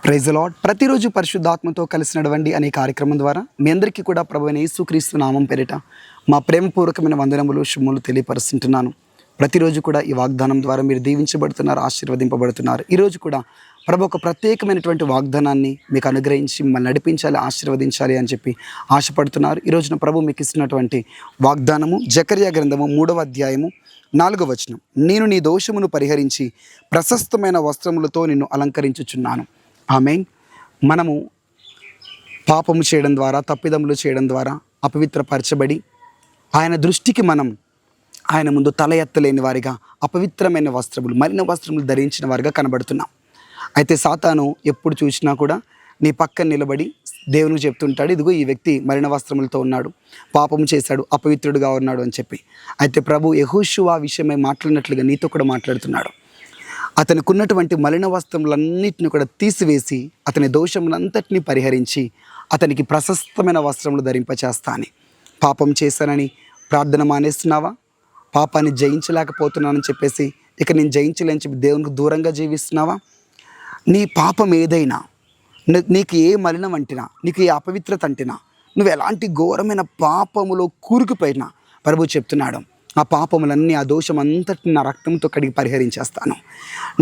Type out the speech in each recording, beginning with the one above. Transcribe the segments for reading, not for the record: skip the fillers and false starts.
Praise the lord. ప్రతిరోజు పరిశుద్ధాత్మతో కలిసి నడవండి అనే కార్యక్రమం ద్వారా మీ అందరికీ కూడా ప్రభువైన యేసుక్రీస్తు నామం పేరిట మా ప్రేమపూర్వకమైన వందనములు శుభములు తెలియపరుస్తుంటున్నాను. ప్రతిరోజు కూడా ఈ వాగ్దానం ద్వారా మీరు దీవించబడుతున్నారు, ఆశీర్వదింపబడుతున్నారు. ఈరోజు కూడా ప్రభు ఒక ప్రత్యేకమైనటువంటి వాగ్దానాన్ని మీకు అనుగ్రహించి మిమ్మల్ని నడిపించాలి, ఆశీర్వదించాలి అని చెప్పి ఆశపడుతున్నారు. ఈరోజున ప్రభు మీకు ఇస్తున్నటువంటి వాగ్దానము జకర్యా గ్రంథము 3వ అధ్యాయము 4వ వచనం. నేను నీ దోషమును పరిహరించి ప్రశస్తమైన వస్త్రములతో నిన్ను అలంకరించుచున్నాను. ఆమేన్. మనము పాపము చేయడం ద్వారా, తప్పిదములు చేయడం ద్వారా అపవిత్రపరచబడి ఆయన దృష్టికి మనం ఆయన ముందు తల ఎత్తలేని వారిగా, అపవిత్రమైన వస్త్రములు, మలిన వస్త్రములు ధరించిన వారిగా కనబడుతున్నాం. అయితే సాతాను ఎప్పుడు చూసినా కూడా నీ పక్కన నిలబడి దేవునికి చెప్తుంటాడు, ఇదిగో ఈ వ్యక్తి మలిన వస్త్రములతో ఉన్నాడు, పాపం చేశాడు, అపవిత్రుడుగా ఉన్నాడు అని చెప్పి. అయితే ప్రభు యెహోషువ విషయమై మాట్లాడినట్లుగా నీతో కూడా మాట్లాడుతున్నాడు. అతనికి ఉన్నటువంటి మలిన వస్త్రములన్నింటినీ కూడా తీసివేసి అతని దోషములంతటినీ పరిహరించి అతనికి ప్రశస్తమైన వస్త్రములు ధరింపచేస్తాను. పాపం చేశానని ప్రార్థన మానేస్తున్నావా? పాపాన్ని జయించలేకపోతున్నానని చెప్పేసి ఇక నేను జయించలేని చెప్పి దేవునికి దూరంగా జీవిస్తున్నావా? నీ పాపం ఏదైనా, నీకు ఏ మలినం అంటినా, నీకు ఏ అపవిత్రత అంటినా, నువ్వు ఎలాంటి ఘోరమైన పాపములో కూరుకుపోయినా ప్రభు చెప్తున్నాడు, ఆ పాపములన్నీ, ఆ దోషం అంతటిని నా రక్తంతో కడిగి పరిహరించేస్తాను.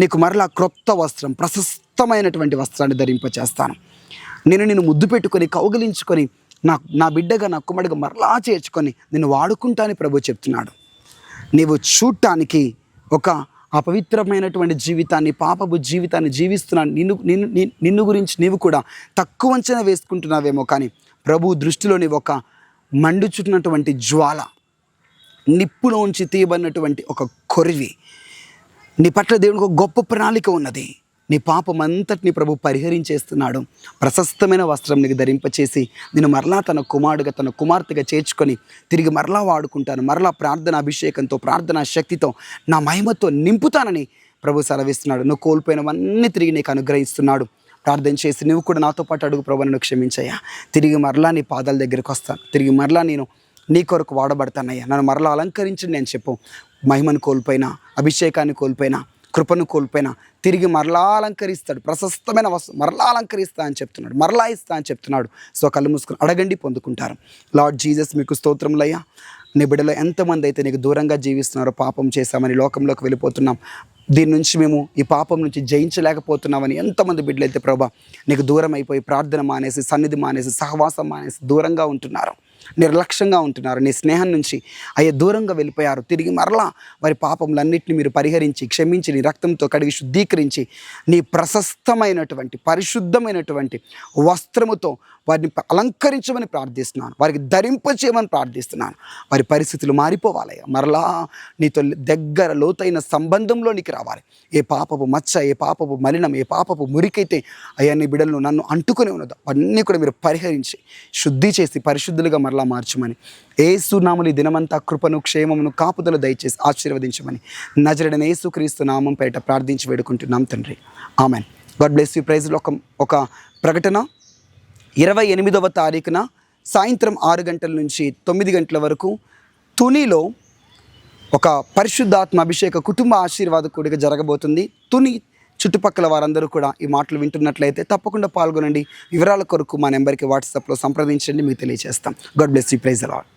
నీకు మరలా క్రొత్త వస్త్రం, ప్రశస్తమైనటువంటి వస్త్రాన్ని ధరింపచేస్తాను. నేను నిన్ను ముద్దు పెట్టుకొని కౌగిలించుకొని నా బిడ్డగా, నా కుమారుడిగా మరలా చేర్చుకొని నిన్ను వాడుకుంటానని ప్రభు చెప్తున్నాడు. నీవు చూడటానికి ఒక అపవిత్రమైనటువంటి జీవితాన్ని, పాపపు జీవితాన్ని జీవిస్తున్నాను. నిన్ను గురించి నీవు కూడా తక్కువ అంచనా వేసుకుంటున్నావేమో, కానీ ప్రభు దృష్టిలో నీవు ఒక మండుచున్నటువంటి జ్వాల, నిప్పులోంచి తీయబడినటువంటి ఒక కొరివి. నీ పట్ల దేవునికి ఒక గొప్ప ప్రణాళిక ఉన్నది. నీ పాపం అంతటిని ప్రభు పరిహరించేస్తున్నాడు. ప్రశస్తమైన వస్త్రం నీకు ధరింపచేసి నిన్ను మరలా తన కుమారుడుగా, తన కుమార్తెగా చేర్చుకొని తిరిగి మరలా వాడుకుంటాను. మరలా ప్రార్థన అభిషేకంతో, ప్రార్థనా శక్తితో, నా మహిమతో నింపుతానని ప్రభు సెలవిస్తున్నాడు. నువ్వు కోల్పోయినవన్నీ తిరిగి నీకు అనుగ్రహిస్తున్నాడు. ప్రార్థన చేసి నువ్వు కూడా నాతో పాటు అడుగు, ప్రభు నన్ను క్షమించయ్యా, తిరిగి మరలా నీ పాదాల దగ్గరికి వస్తాను, తిరిగి మరలా నేను నీ కొరకు వాడబడతానయ్యా, నన్ను మరలా అలంకరించండి అని చెప్పు. మహిమను కోల్పోయినా, అభిషేకాన్ని కోల్పోయినా, కృపను కోల్పోయినా తిరిగి మరలా అలంకరిస్తాడు. ప్రశస్తమైన మరలా అలంకరిస్తా అని చెప్తున్నాడు, మరలా ఇస్తా అని చెప్తున్నాడు. సో కళ్ళు మూసుకొని అడగండి, పొందుకుంటారు. లార్డ్ జీసస్, మీకు స్తోత్రములయ్యా. నీ బిడ్డలో ఎంతమంది అయితే నీకు దూరంగా జీవిస్తున్నారో, పాపం చేశామని లోకంలోకి వెళ్ళిపోతున్నాం, దీని నుంచి మేము ఈ పాపం నుంచి జయించలేకపోతున్నామని ఎంతమంది బిడ్డలైతే ప్రభా నీకు దూరం అయిపోయి ప్రార్థన మానేసి, సన్నిధి మానేసి, సహవాసం మానేసి దూరంగా ఉంటున్నారు, నిర్లక్ష్యంగా ఉంటున్నారు, నీ స్నేహం నుంచి అయ్యే దూరంగా వెళ్ళిపోయారు. తిరిగి మరలా వారి పాపములన్నింటినీ మీరు పరిహరించి, క్షమించి, నీ రక్తంతో కడిగి శుద్ధీకరించి నీ ప్రశస్తమైనటువంటి, పరిశుద్ధమైనటువంటి వస్త్రముతో వారిని అలంకరించమని ప్రార్థిస్తున్నాను. వారికి ధరింపచేయమని ప్రార్థిస్తున్నాను. వారి పరిస్థితులు మారిపోవాలయ్యా. మరలా నీతో దగ్గర లోతైన సంబంధంలోనికి రావాలి. ఏ పాపపు మచ్చ, ఏ పాపపు మలినం, ఏ పాపపు మురికైతే అయ్యా నీ బిడ్డలను నన్ను అంటుకొని ఉన్నదో అవన్నీ కూడా మీరు పరిహరించి శుద్ధి చేసి పరిశుద్ధులుగా మరలా మార్చమని, యేసు నామములో ఈ దినమంతా కృపను, క్షేమమును, కాపుదలు దయచేసి ఆశీర్వదించమని నజరేయుడైన యేసుక్రీస్తు నామం పేరిట ప్రార్థించి వేడుకుంటున్నాం తండ్రి. Amen. God bless you. Praise. ఒక ప్రకటన 28వ తారీఖున సాయంత్రం 6 గంటల నుంచి 9 గంటల వరకు తునిలో ఒక పరిశుద్ధాత్మ అభిషేక కుటుంబ ఆశీర్వాద కూడిక జరగబోతుంది. తుని చుట్టుపక్కల వారందరూ కూడా ఈ మాటలు వింటున్నట్లయితే తప్పకుండా పాల్గొనండి. వివరాల కొరకు మా నెంబర్కి వాట్సాప్లో సంప్రదించండి, మీకు తెలియజేస్తాం. God bless you. Praise the lord.